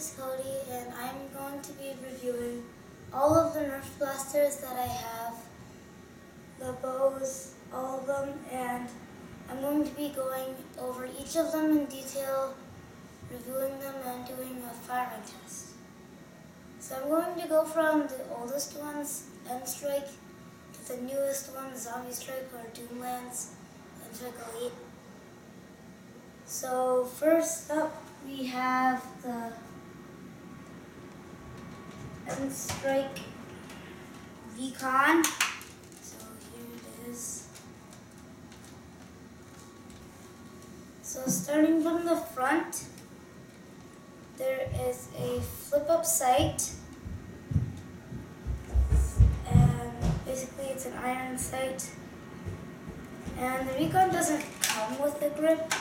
is Cody, and I'm going to be reviewing all of the Nerf blasters that I have, the bows, all of them, and I'm going to be going over each of them in detail, reviewing them, and doing a firing test. So I'm going to go from the oldest ones, End Strike, to the newest ones, Zombie Strike or Doomlands, and Strike Elite. So first up, we have the End Strike Recon. So here it is. So starting from the front, there is a flip-up sight, and basically it's an iron sight. And the Recon doesn't come with a grip.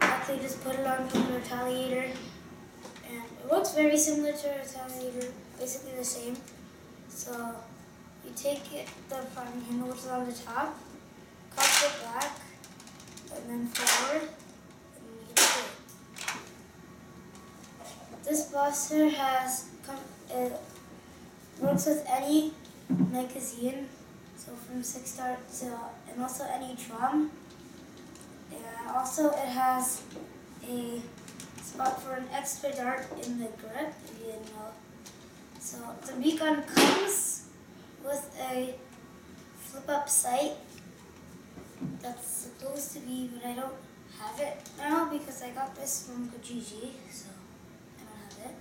Actually, just put it on from the Retaliator, and it looks very similar to a Retaliator, basically the same. So you take it, the front handle, which is on the top, cock it back, and then forward, and you get it. This blaster works with any magazine, so from 6-star and also any drum. And also it has a spot for an extra dart in the grip, if you didn't know. So the Recon comes with a flip-up sight that's supposed to be, but I don't have it now because I got this from Kijiji, so I don't have it.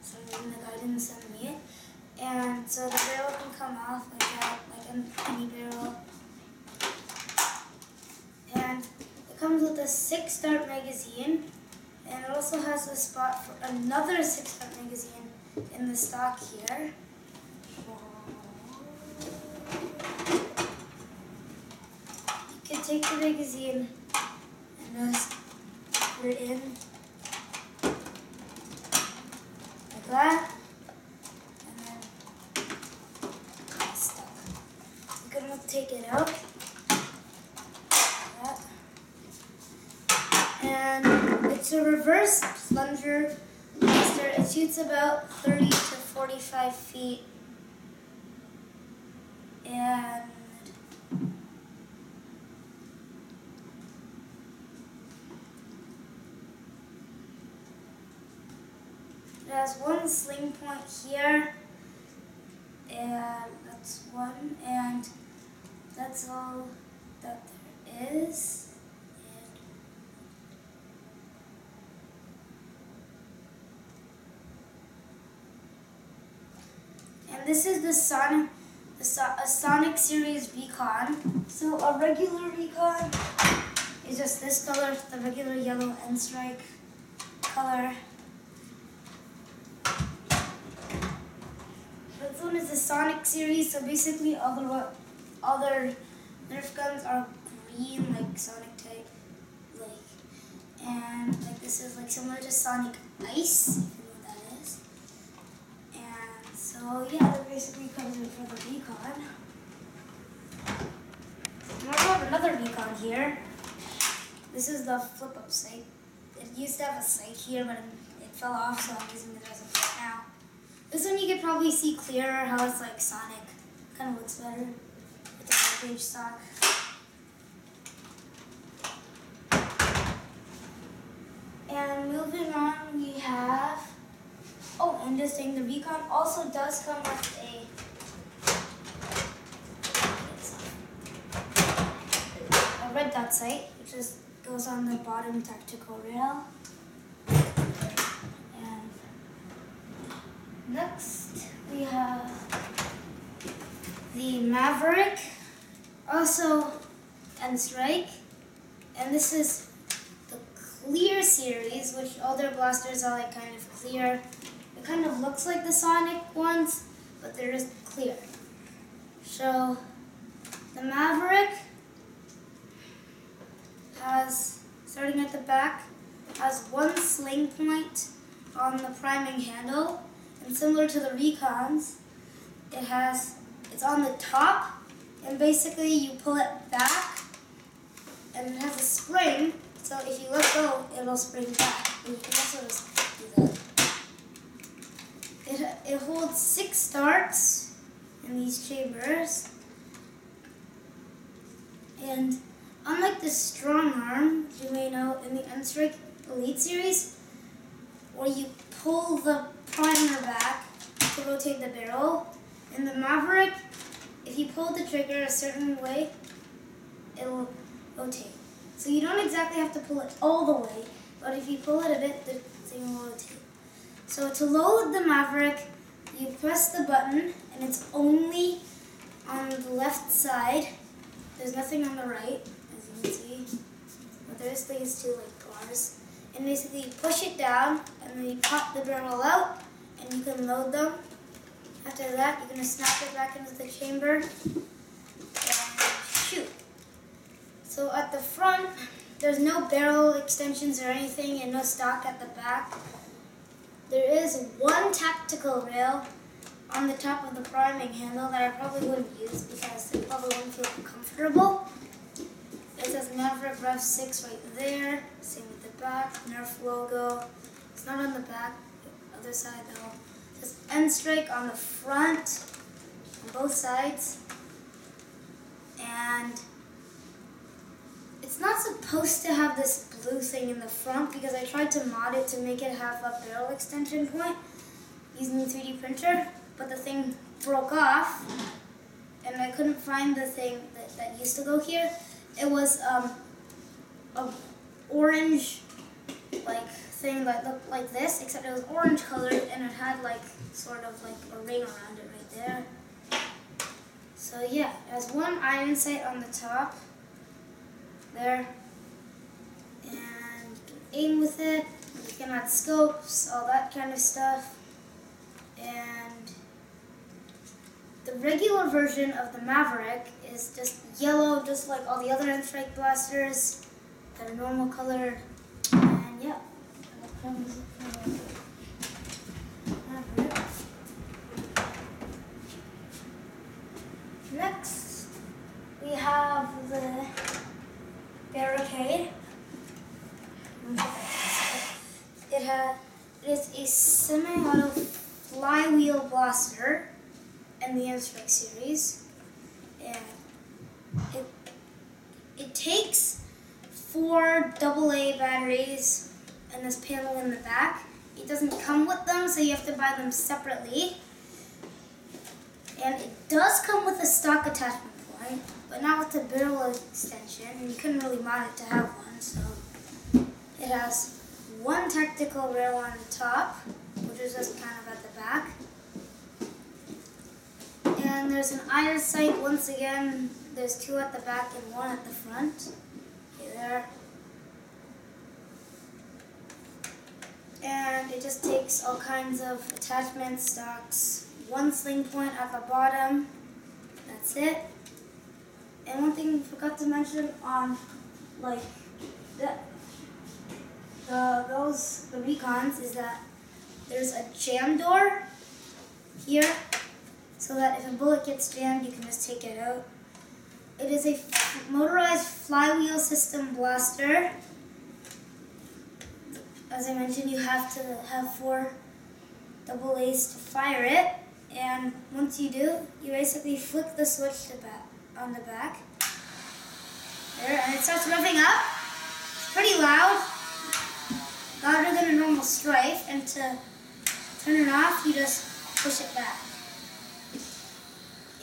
So the guy didn't send me it. And so the barrel can come off like that, like any barrel. And it comes with a 6-dart magazine, and it also has a spot for another 6-dart magazine in the stock here. You can take the magazine and just put it in like that, and then it's stuck. You can take it out. And it's a reverse plunger blaster. It shoots about 30 to 45 feet. And it has one sling point here. And that's one. And that's all that there is. And this is a Sonic Series Recon. So a regular Recon is just this color, the regular yellow End Strike color. This one is the Sonic Series, so basically all their Nerf guns are green, like Sonic type, and like this is like similar to Sonic Ice. So yeah, that basically comes in for the Recon. And I have another Recon here. This is the flip-up sight. It used to have a sight here, but it fell off, so I'm using it as a flip now. This one you could probably see clearer how it's like Sonic. Kind of looks better with the full-page stock. And moving on, we have. Oh, and this thing, the Recon also does come with a red dot sight, which just goes on the bottom tactical rail. And next we have the Maverick, also End Strike, and this is the Clear series, which all their blasters are like kind of clear. It kind of looks like the Sonic ones, but they're just clear. So the Maverick has, starting at the back, has one sling point on the priming handle, and similar to the Recons, it's on the top, and basically you pull it back, and it has a spring, so if you let go, it'll spring back. And you can also just do that. it holds 6 starts in these chambers. And unlike the strong arm, you may know in the N-Strike Elite Series, where you pull the primer back to rotate the barrel, in the Maverick, if you pull the trigger a certain way, it'll rotate. So you don't exactly have to pull it all the way, but if you pull it a bit, the thing will rotate. So to load the Maverick, you press the button, and it's only on the left side. There's nothing on the right, as you can see. But there's these two bars. And basically you push it down, and then you pop the barrel out, and you can load them. After that, you're going to snap it back into the chamber and shoot. So at the front, there's no barrel extensions or anything, and no stock at the back. There is one tactical rail on the top of the priming handle that I probably wouldn't use because it probably wouldn't feel comfortable. It says Maverick Rev 6 right there. Same with the back. Nerf logo. It's not on the back. The other side though. It says N-Strike on the front, on both sides. And it's not supposed to have this blue thing in the front because I tried to mod it to make it have a barrel extension point using the 3D printer, but the thing broke off and I couldn't find the thing that used to go here. It was a orange thing that looked like this, except it was orange colored and it had sort of a ring around it right there. So yeah, it has one iron sight on the top there, and you can aim with it, you can add scopes, all that kind of stuff. And the regular version of the Maverick is just yellow, just like all the other N-Strike blasters that are normal colored. And yeah, next we have the barricade. It is a semi-auto flywheel blaster in the N-Strike series, and it takes 4 AA batteries and this panel in the back. It doesn't come with them, so you have to buy them separately. And it does come with a stock attachment point, but not with the barrel extension, and you couldn't really mod it to have one, so it has one tactical rail on the top, which is just kind of at the back. And there's an iron sight once again. There's 2 at the back and 1 at the front. Okay, there. And it just takes all kinds of attachments, stocks, 1 sling point at the bottom. That's it. And one thing I forgot to mention on the recons is that there's a jam door here, so that if a bullet gets jammed, you can just take it out. It is a motorized flywheel system blaster. As I mentioned, you have to have 4 AA's to fire it, and once you do, you basically flick the switch on the back there, and it starts revving up. It's pretty loud, louder than a normal Strife, and to turn it off, you just push it back.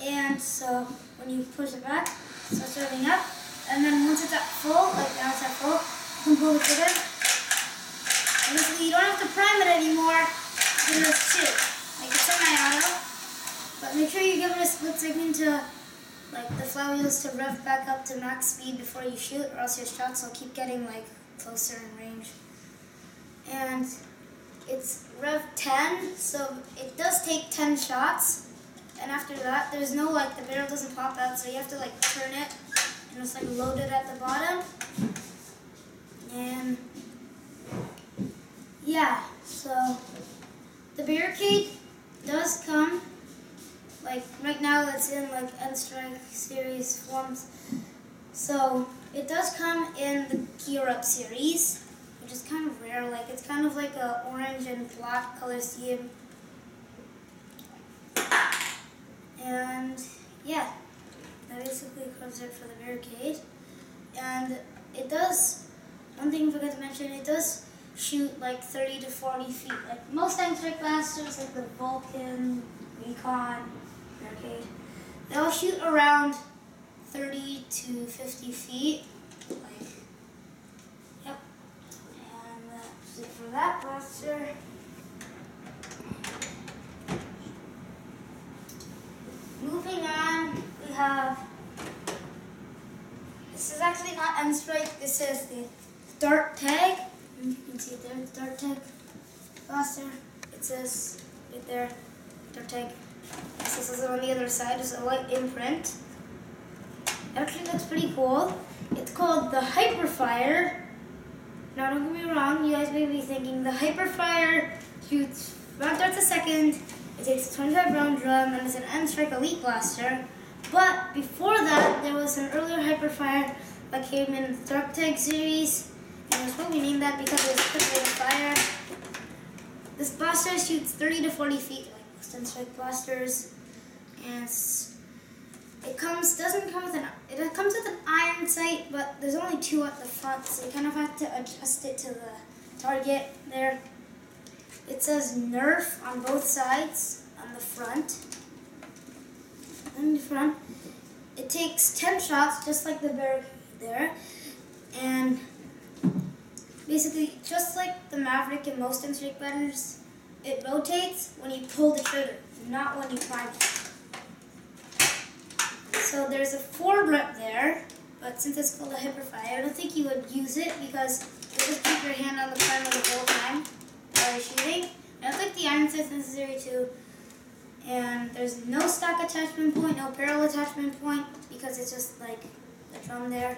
And so when you push it back, it starts revving up, and then once it's at full, now it's at full, you can pull the trigger. And basically you don't have to prime it anymore, you can just shoot. It's semi-auto, but make sure you give it a split second to the flywheels to rev back up to max speed before you shoot, or else your shots will keep getting closer in range. And it's rev 10, so it does take 10 shots. And after that, there's no the barrel doesn't pop out, so you have to turn it and it's load it at the bottom. And yeah, so the barricade does come right now it's in N-Strike series forms. So it does come in the Gear Up series, which is kind of rare. It's kind of like a orange and black color scheme. And yeah, that basically covers it for the barricade. And it does, one thing I forgot to mention, it does shoot like 30 to 40 feet. Like most anti-strike blasters, like the Vulcan, Recon, barricade, they all shoot around 30 to 50 feet. Like, yep. And that's it for that blaster. Moving on, we have, this is actually not N-Strike, this is the Dart Tag. You can see it there, the Dart Tag blaster. It says right there, Dart Tag. This is on the other side, there's a light imprint. It actually looks pretty cool. It's called the Hyperfire. Now don't get me wrong, you guys may be thinking the Hyperfire shoots 5 darts a second. It takes a 25 round drum and it's an N-Strike Elite Blaster. But before that, there was an earlier Hyperfire that came in the Dark Tag series. And it was probably named that because it was quick rate of fire. This blaster shoots 30 to 40 feet like most N-Strike blasters. And it comes with an iron sight, but there's only 2 at the front, so you kind of have to adjust it to the target there. It says Nerf on both sides, on the front. In the front, it takes 10 shots, just like the barricade there. And basically, just like the Maverick in most N-Strike batters, it rotates when you pull the trigger, not when you prime it. So there's a forward rep there, but since it's called a Hyperfire, I don't think you would use it because you just keep your hand on the primer the whole time while you're shooting. I don't think the iron sight's necessary too. And there's no stock attachment point, no barrel attachment point, because it's just like the drum there.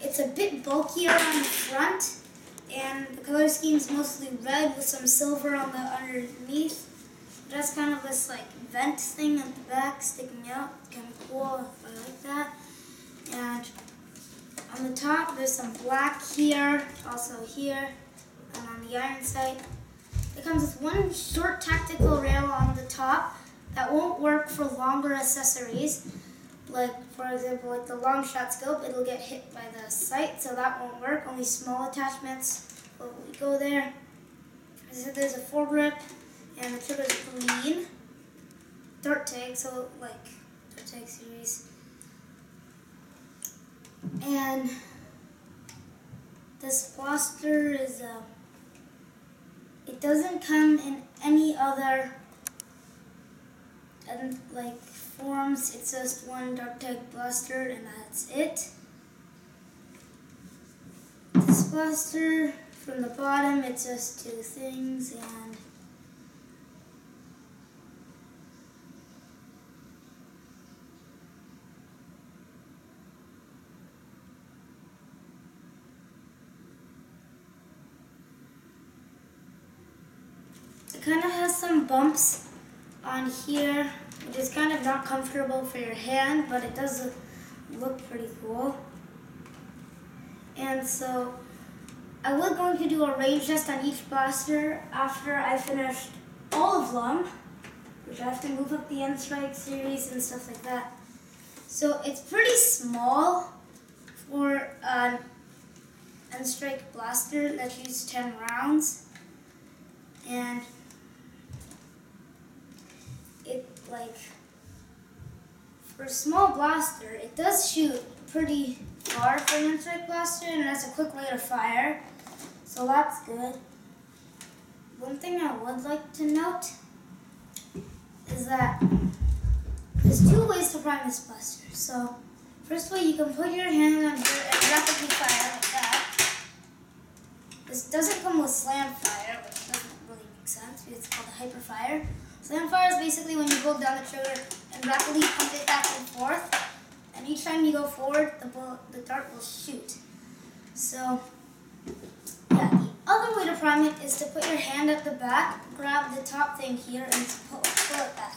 It's a bit bulkier on the front, and the color scheme is mostly red with some silver on the underneath. That's kind of this like vent thing at the back sticking out. It's kind of cool, I like that. And on the top, there's some black here, also here, and on the iron sight. It comes with one short tactical rail on the top that won't work for longer accessories. Like, for example, like the long shot scope, it'll get hit by the sight, so that won't work. Only small attachments will go there. So there's a forward grip, and the trigger's green. Dart Tag, so like Dart Tag series. And this blaster is it doesn't come in any other like forms. It's just one Dart Tag blaster and that's it. This blaster, from the bottom, it's just 2 things, and it kind of has some bumps on here, which is kind of not comfortable for your hand, but it does look pretty cool. And so I was going to do a range test on each blaster after I finished all of them, which I have to move up the N-Strike series and stuff like that. So it's pretty small for an N-Strike blaster that shoots 10 rounds. And it, like, for a small blaster, it does shoot pretty far for an N-Strike blaster, and it has a quick rate of fire, so that's good. One thing I would like to note is that there's 2 ways to prime this blaster. So, first way, you can put your hand on here and rapidly fire like that. This doesn't come with slam fire, which doesn't really make sense because it's called a Hyperfire. Slam fire is basically when you hold down the trigger and rapidly pump it back and forth. And each time you go forward, the dart will shoot. So, yeah, the other way to prime it is to put your hand at the back, grab the top thing here, and pull it back.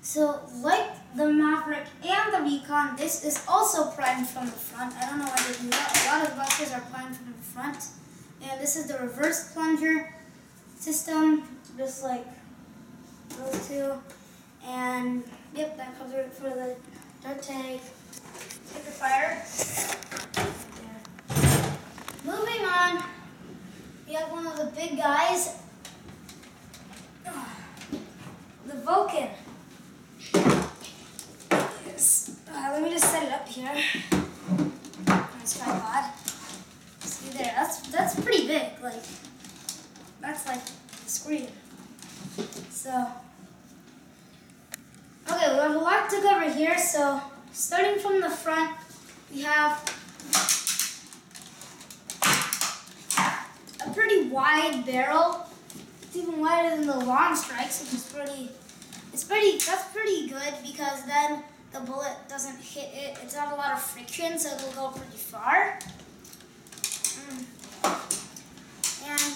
So, like the Maverick and the Recon, this is also primed from the front. I don't know why they do that. A lot of blasters are primed from the front. And this is the reverse plunger system, just like those two. And yep, that covers it for the dark tag sticker fire. There. Moving on, we have one of the big guys, the Vulcan. Let me just set it up here. Nice tripod. See there, that's pretty big. Like that's like the screen. So okay, we have a lot to cover here. So starting from the front, we have a pretty wide barrel. It's even wider than the long strikes, which is that's pretty good because then the bullet doesn't hit it. It's not a lot of friction, so it'll go pretty far. And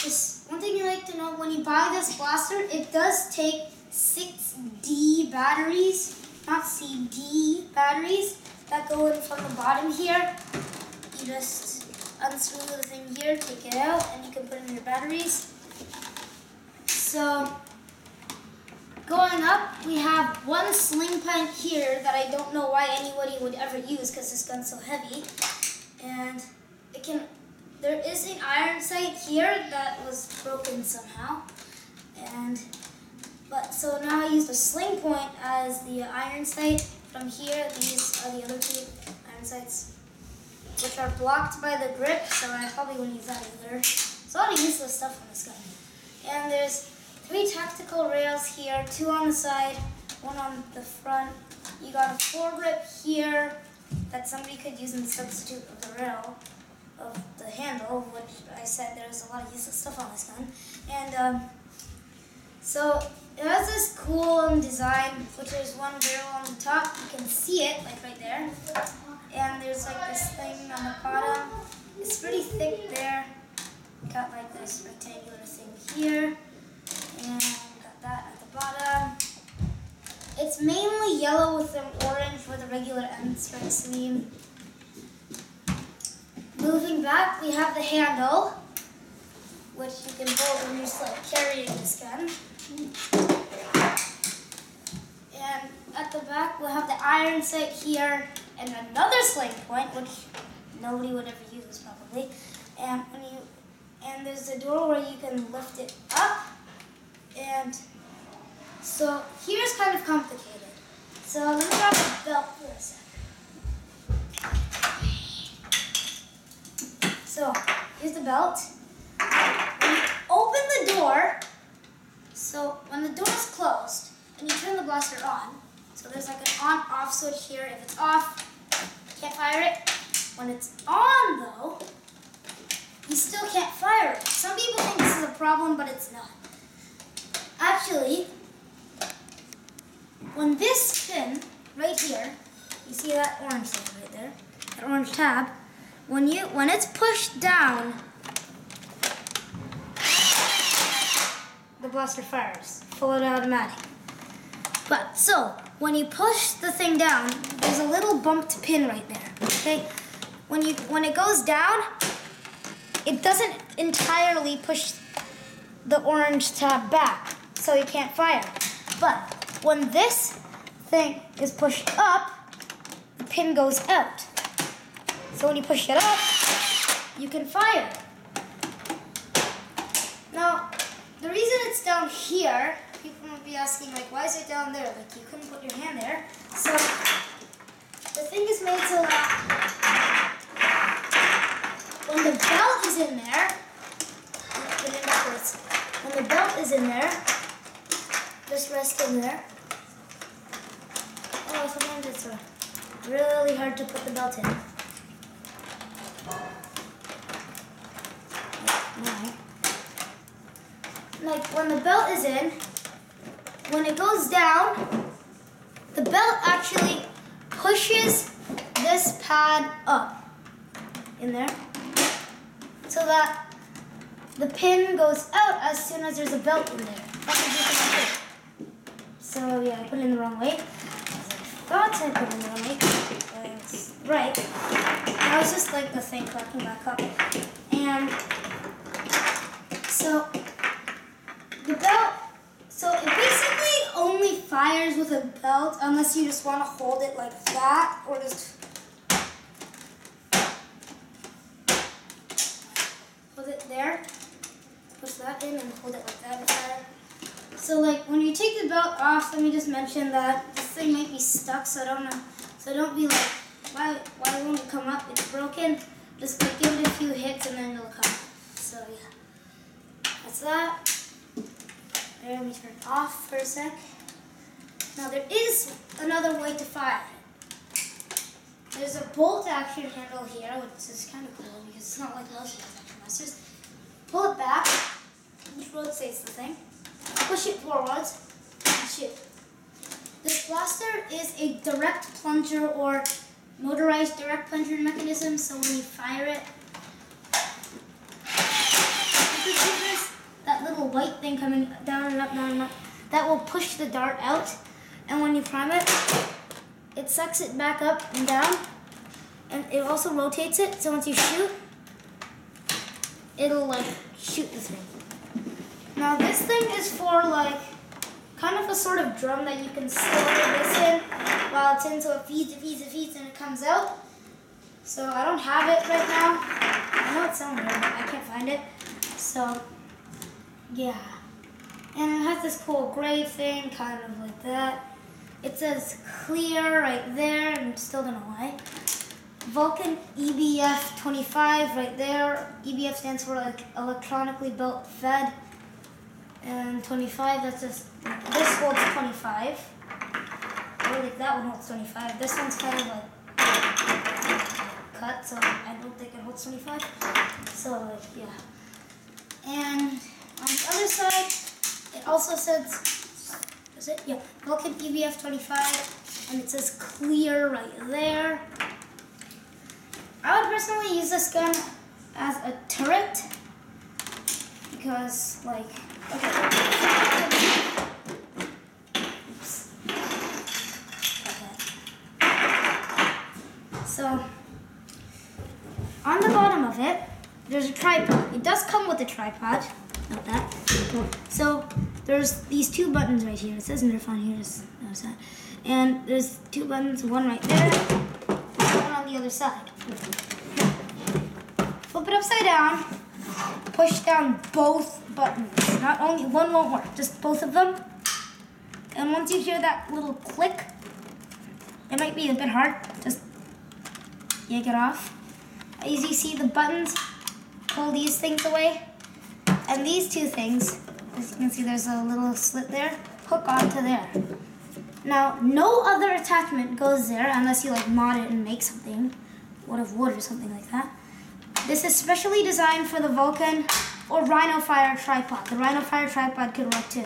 this one thing you like to know, when you buy this blaster, it does take 6D batteries, not CD batteries, that go in from the bottom here. You just unscrew the thing here, take it out, and you can put in your batteries. So going up, we have one sling pipe here that I don't know why anybody would ever use because this gun's so heavy. And there is an iron sight here that was broken somehow. So now I use the sling point as the iron sight. From here, these are the other two iron sights, which are blocked by the grip, so I probably wouldn't use that either. There's a lot of useless stuff on this gun. And there's 3 tactical rails here, 2 on the side, 1 on the front. You got a foregrip here that somebody could use in the substitute of the rail, of the handle, which I said there's a lot of useless stuff on this gun. And so it has this cool design, which is one barrel on the top. You can see it, like right there. And there's like this thing on the bottom. It's pretty thick there. Got like this rectangular thing here. And got that at the bottom. It's mainly yellow with an orange with a regular end stripe sleeve. Moving back, we have the handle, which you can hold when you're just like carrying this gun. And at the back, we'll have the iron sight here and another sling point, which nobody would ever use probably. And there's a door where you can lift it up. And so here's kind of complicated. So let me grab the belt for a sec. So here's the belt. When you open the door, so when the door is closed and you turn the blaster on, so there's like an on-off switch here. If it's off, you can't fire it. When it's on though, you still can't fire it. Some people think this is a problem, but it's not. Actually, when this pin right here, you see that orange thing right there, that orange tab, when it's pushed down, the blaster fires, fully automatic. But so when you push the thing down, there's a little bumped pin right there. Okay, when it goes down, it doesn't entirely push the orange tab back, so you can't fire. But when this thing is pushed up, the pin goes out. So when you push it up, you can fire. Now, the reason it's down here, people might be asking, like, why is it down there? Like, you couldn't put your hand there. So the thing is made so that when the belt is in there, when the belt is in there, just rest in there. Oh, sometimes it's really hard to put the belt in. Like when the belt is in, when it goes down, the belt actually pushes this pad up in there so that the pin goes out as soon as there's a belt in there. So yeah, I put it in the wrong way. I thought I put it in the wrong way. But it's right. Now it's just like the thing cracking back up. And so the belt, so it belt, unless you just want to hold it like that, or just hold it there. Push that in and hold it like that. So like when you take the belt off, let me just mention that this thing might be stuck, so don't be like, why won't it come up? It's broken. Just like give it a few hits and then it'll come. So yeah, that's that. Let me turn it off for a sec. Now there is another way to fire it. There's a bolt action handle here, which is kind of cool because it's not like most action masters. Pull it back, which rotates the thing. Push it forwards and shoot. This blaster is a direct plunger or motorized direct plunger mechanism, so when you fire it, you can see there's that little white thing coming down and up, down and up. That will push the dart out, and when you prime it, it sucks it back up and down, and it also rotates it, so once you shoot, it'll like shoot the thing. Now this thing is for like kind of a sort of drum that you can slowly this in while it's in, so it feeds, and it comes out. So I don't have it right now. I know it's somewhere, but I can't find it. So yeah. And it has this cool gray thing, kind of like that. It says clear right there, and still don't know why. Vulcan EBF 25 right there. EBF stands for like electronically built fed. And 25, that's just, this holds 25. Or like that one holds 25. This one's kind of like cut, so I don't think it holds 25. So like, yeah. And on the other side, it also says, is it? Yeah, Vulcan EBF 25, and it says clear right there. I would personally use this gun as a turret, because like, okay. Oops. So, on the bottom of it, there's a tripod. It does come with a tripod. Note that. So, there's these two buttons right here. It says Nerf on here, just notice that. And there's two buttons, one right there, one on the other side. Flip it upside down, push down both buttons. Not only one won't work, just both of them. And once you hear that little click, it might be a bit hard, just yank it off. As you see, the buttons pull these things away. And these two things, as you can see there's a little slit there, hook onto there. Now, no other attachment goes there unless you like mod it and make something out of wood or something like that. This is specially designed for the Vulcan or Rhino Fire tripod. The Rhino Fire tripod could work too.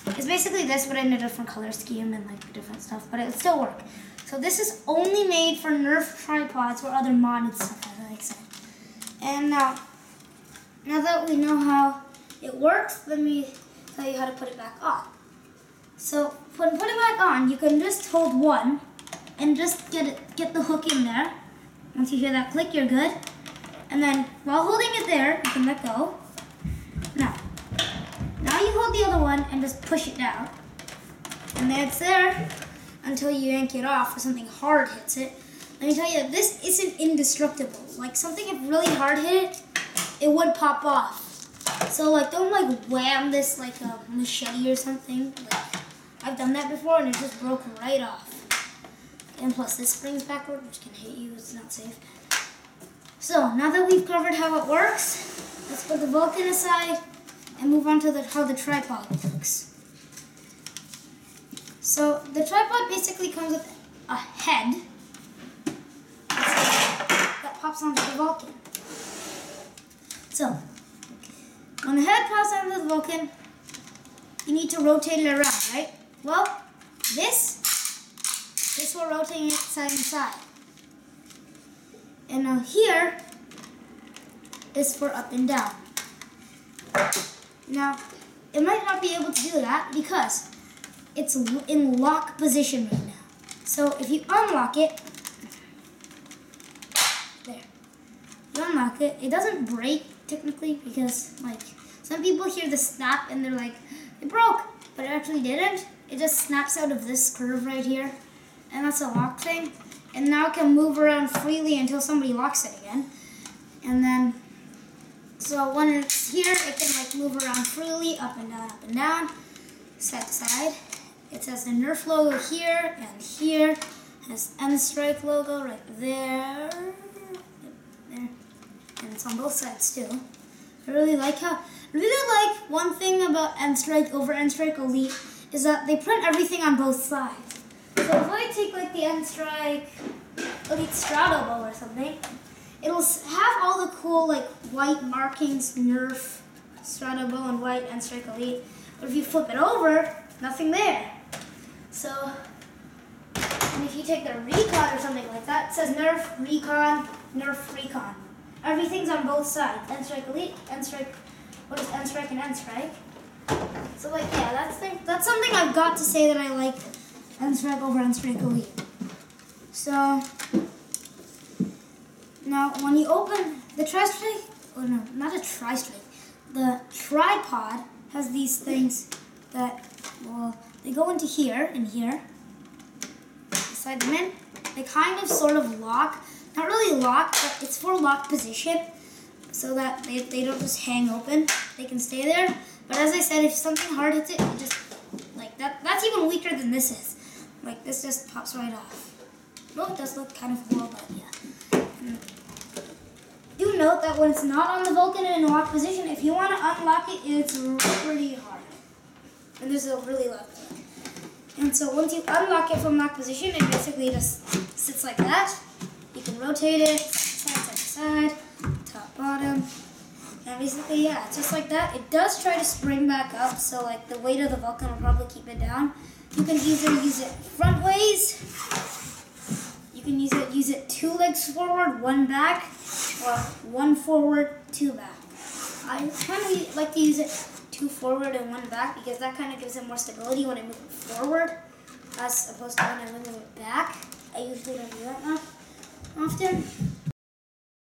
It's basically this, but in a different color scheme and like different stuff, but it would still work. So this is only made for Nerf tripods or other modded stuff, like I said. And now that we know how it works, let me tell you how to put it back on. So when putting it back on, you can just hold one and just get the hook in there. Once you hear that click, you're good. And then while holding it there, you can let go. Now you hold the other one and just push it down. And then it's there until you yank it off or something hard hits it. Let me tell you, this isn't indestructible. Like something if really hard hit it, it would pop off. So like don't like wham this like a machete or something. Like I've done that before and it just broke right off. And plus this springs backward, which can hit you, it's not safe. So now that we've covered how it works, let's put the Vulcan aside and move on to how the tripod works. So the tripod basically comes with a head that pops onto the Vulcan. So when the head pops onto the Vulcan, you need to rotate it around, right? Well, this will rotate it side and side. And now here is for up and down. Now, it might not be able to do that because it's in lock position right now. So if you unlock it, there. You unlock it, it doesn't break technically because like some people hear the snap and they're like, it broke, but it actually didn't. it just snaps out of this curve right here, and that's a lock thing. And now it can move around freely until somebody locks it again. And then, so when it's here, it can like move around freely, up and down, side to side. It says the Nerf logo here and here. It has N-Strike logo right there. There. And it's on both sides too. I really like one thing about N-Strike over N-Strike Elite is that they print everything on both sides. So if I take like the N-Strike Elite Strato Bow or something, it'll have all the cool like white markings, Nerf, Strato Bow, and white N-Strike Elite. But if you flip it over, nothing there. So, and if you take the Recon or something like that, it says Nerf, Recon, Nerf, Recon. Everything's on both sides. N-Strike Elite, N-Strike, what is N-Strike and N-Strike? So like, yeah, that's something I've got to say that I like N-Strike over N-Strike Elite. So, now when you open the tri-strike, oh no, not a tri-strike, the tripod has these things that, well, they go into here and here, slide them in. They kind of sort of lock, not really lock, but it's for lock position so that they don't just hang open. They can stay there. But as I said, if something hard hits it, it just, like that's even weaker than this is. Like this just pops right off. Well, it does look kind of cool, but yeah. Do note that when it's not on the Vulcan in lock position, if you want to unlock it, it's pretty hard. And there's a really loud click. And so once you unlock it from lock position, it basically just sits like that. You can rotate it, side to side, top, bottom. And basically, yeah, just like that. It does try to spring back up, so like the weight of the Vulcan will probably keep it down. You can either use it front ways, you can use it 2 legs forward, 1 back, or 1 forward, 2 back. I kind of like to use it 2 forward and 1 back because that kind of gives it more stability when I move it forward as opposed to when I move it back. I usually don't do that often.